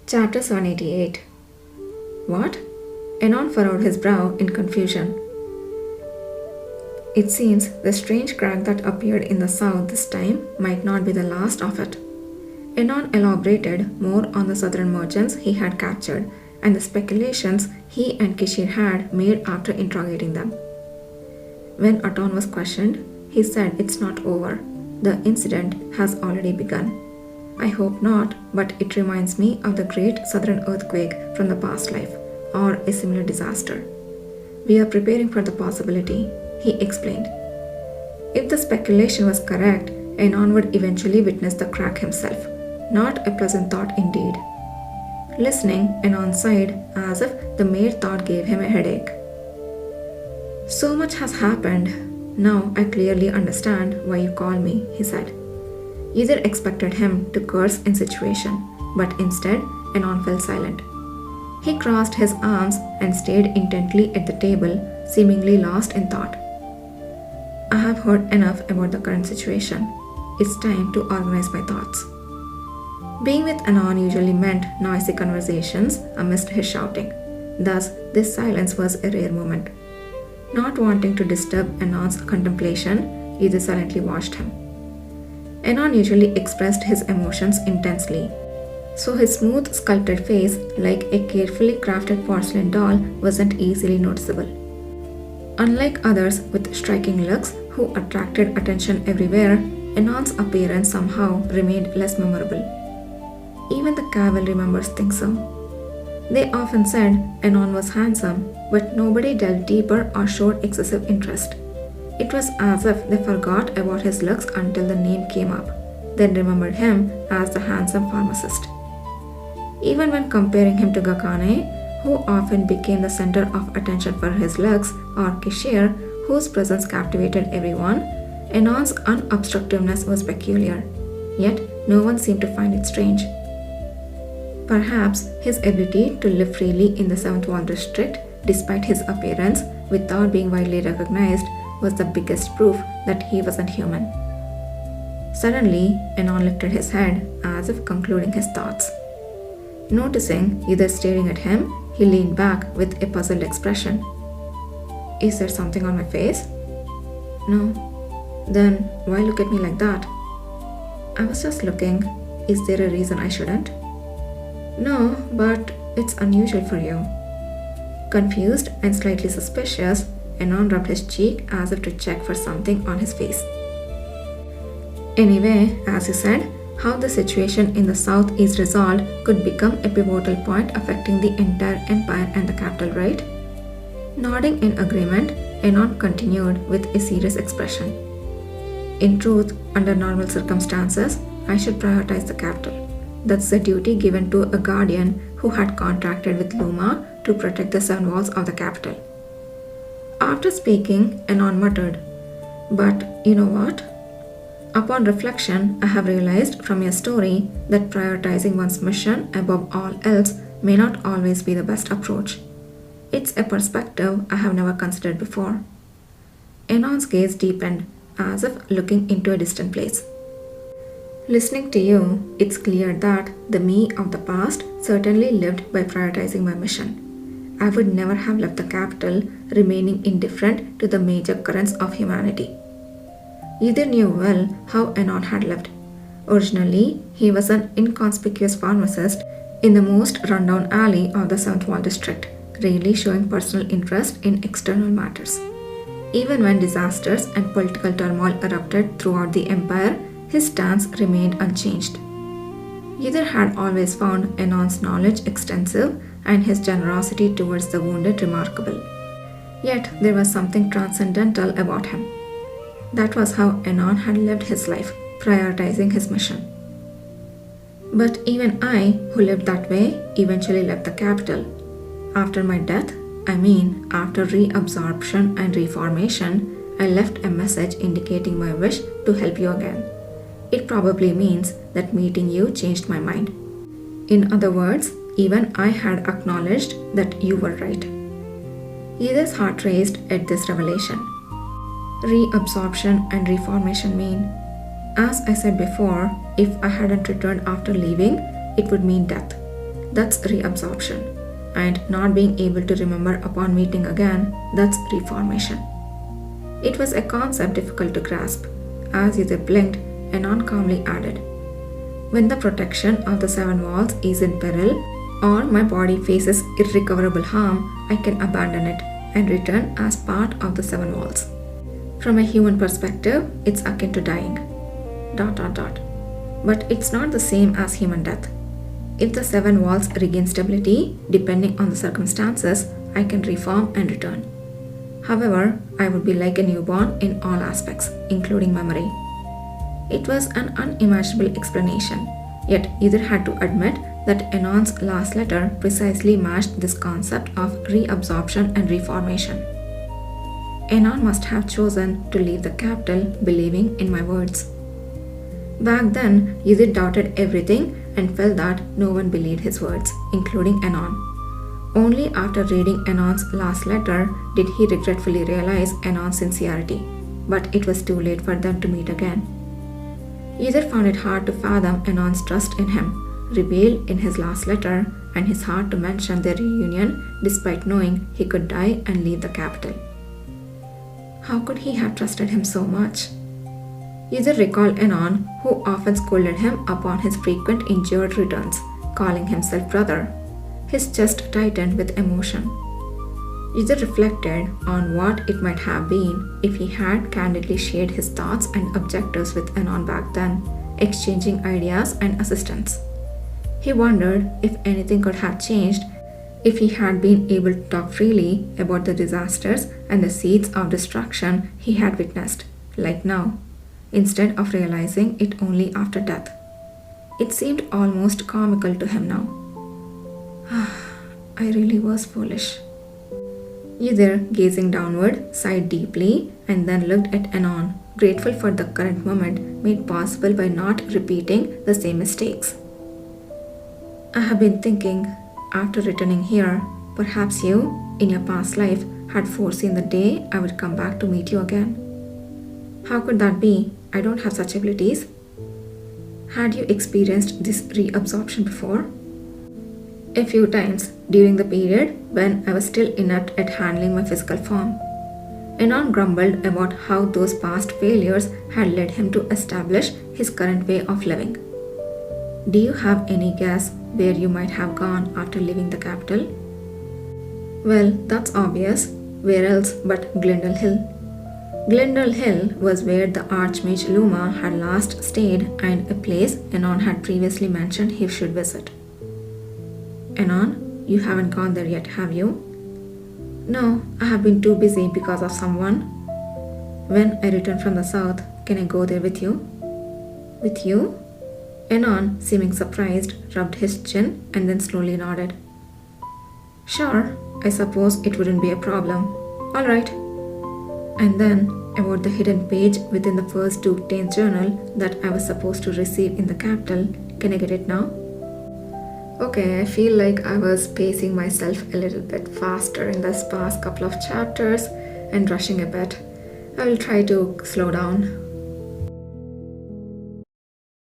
Chapter 788. What? Anon furrowed his brow in confusion. It seems the strange crack that appeared in the south this time might not be the last of it. Anon elaborated more on the southern merchants he had captured and the speculations he and Kishir had made after interrogating them. When Aton was questioned, he said it's not over. The incident has already begun. I hope not, but it reminds me of the great southern earthquake from the past life, or a similar disaster. We are preparing for the possibility, he explained. If the speculation was correct, Anon would eventually witness the crack himself. Not a pleasant thought indeed. Listening, Anon sighed as if the mere thought gave him a headache. So much has happened. Now I clearly understand why you call me, he said. Either expected him to curse in situation, but instead Anon fell silent. He crossed his arms and stared intently at the table, seemingly lost in thought. I have heard enough about the current situation. It's time to organize my thoughts. Being with Anon usually meant noisy conversations amidst his shouting. Thus, this silence was a rare moment. Not wanting to disturb Anon's contemplation, Edith silently watched him. Anon usually expressed his emotions intensely, so his smooth sculpted face, like a carefully crafted porcelain doll, wasn't easily noticeable. Unlike others with striking looks who attracted attention everywhere, Anon's appearance somehow remained less memorable. Even the cavalry members think so. They often said Anon was handsome, but nobody delved deeper or showed excessive interest. It was as if they forgot about his looks until the name came up, then remembered him as the handsome pharmacist. Even when comparing him to Gakane, who often became the center of attention for his looks, or Kishir, whose presence captivated everyone, Anon's unobstructiveness was peculiar, yet no one seemed to find it strange. Perhaps his ability to live freely in the Seventh Wall District, despite his appearance, without being widely recognized, was the biggest proof that he wasn't human. Suddenly, Anon lifted his head as if concluding his thoughts. Noticing either staring at him, he leaned back with a puzzled expression. Is there something on my face? No. Then why look at me like that? I was just looking. Is there a reason I shouldn't? No, but it's unusual for you. Confused and slightly suspicious, Anon rubbed his cheek as if to check for something on his face. Anyway, as you said, how the situation in the south is resolved could become a pivotal point affecting the entire empire and the capital, right? Nodding in agreement, Anon continued with a serious expression. In truth, under normal circumstances, I should prioritize the capital. That's the duty given to a guardian who had contracted with Luma to protect the seven walls of the capital. After speaking, Anon muttered, But you know what? Upon reflection, I have realized from your story that prioritizing one's mission above all else may not always be the best approach. It's a perspective I have never considered before. Anon's gaze deepened, as if looking into a distant place. Listening to you, it's clear that the me of the past certainly lived by prioritizing my mission. I would never have left the capital, remaining indifferent to the major currents of humanity. Either knew well how Anon had lived. Originally, he was an inconspicuous pharmacist in the most rundown alley of the Seventh Wall District, rarely showing personal interest in external matters. Even when disasters and political turmoil erupted throughout the empire, his stance remained unchanged. Either had always found Anon's knowledge extensive and his generosity towards the wounded remarkable. Yet there was something transcendental about him. That was how Anon had lived his life, prioritizing his mission. But even I, who lived that way, eventually left the capital. After my death, after reabsorption and reformation, I left a message indicating my wish to help you again. It probably means that meeting you changed my mind. In other words, even I had acknowledged that you were right. Edith's heart raced at this revelation. Reabsorption and reformation mean, as I said before, if I hadn't returned after leaving, it would mean death. that's reabsorption. And not being able to remember upon meeting again, that's reformation. It was a concept difficult to grasp. As Yuzir blinked, Anon calmly added, "When the protection of the seven walls is in peril, or my body faces irrecoverable harm, I can abandon it and return as part of the seven walls. From a human perspective, it's akin to dying. ... But it's not the same as human death. If the seven walls regain stability, depending on the circumstances, I can reform and return. However, I would be like a newborn in all aspects, including memory." It was an unimaginable explanation, yet Yuzir had to admit that Anon's last letter precisely matched this concept of reabsorption and reformation. Anon must have chosen to leave the capital believing in my words. Back then, Yuzir doubted everything and felt that no one believed his words, including Anon. Only after reading Anon's last letter did he regretfully realize Anon's sincerity, but it was too late for them to meet again. Yuzir found it hard to fathom Anon's trust in him, revealed in his last letter, and his heart to mention their reunion despite knowing he could die and leave the capital. How could he have trusted him so much? Yuzir recalled Anon, who often scolded him upon his frequent injured returns, calling himself brother. His chest tightened with emotion. Yuzir reflected on what it might have been if he had candidly shared his thoughts and objectives with Anon back then, exchanging ideas and assistance. He wondered if anything could have changed if he had been able to talk freely about the disasters and the seeds of destruction he had witnessed, like now, instead of realizing it only after death. It seemed almost comical to him now. I really was foolish. Yuzir, gazing downward, sighed deeply and then looked at Anon, grateful for the current moment made possible by not repeating the same mistakes. I have been thinking, after returning here, perhaps you, in your past life, had foreseen the day I would come back to meet you again. How could that be? I don't have such abilities. Had you experienced this reabsorption before? A few times during the period when I was still inept at handling my physical form. Anon grumbled about how those past failures had led him to establish his current way of living. Do you have any guess where you might have gone after leaving the capital? Well, that's obvious. Where else but Glendale Hill? Glendale Hill was where the Archmage Luma had last stayed and a place Anon had previously mentioned he should visit. Anon, you haven't gone there yet, have you? No, I have been too busy because of someone. When I return from the south, can I go there with you? With you? Anon, seeming surprised, rubbed his chin and then slowly nodded. Sure, I suppose it wouldn't be a problem. All right. And then, about the hidden page within the first Dukedane's journal that I was supposed to receive in the capital, can I get it now? Okay, I feel like I was pacing myself a little bit faster in this past couple of chapters and rushing a bit. I will try to slow down.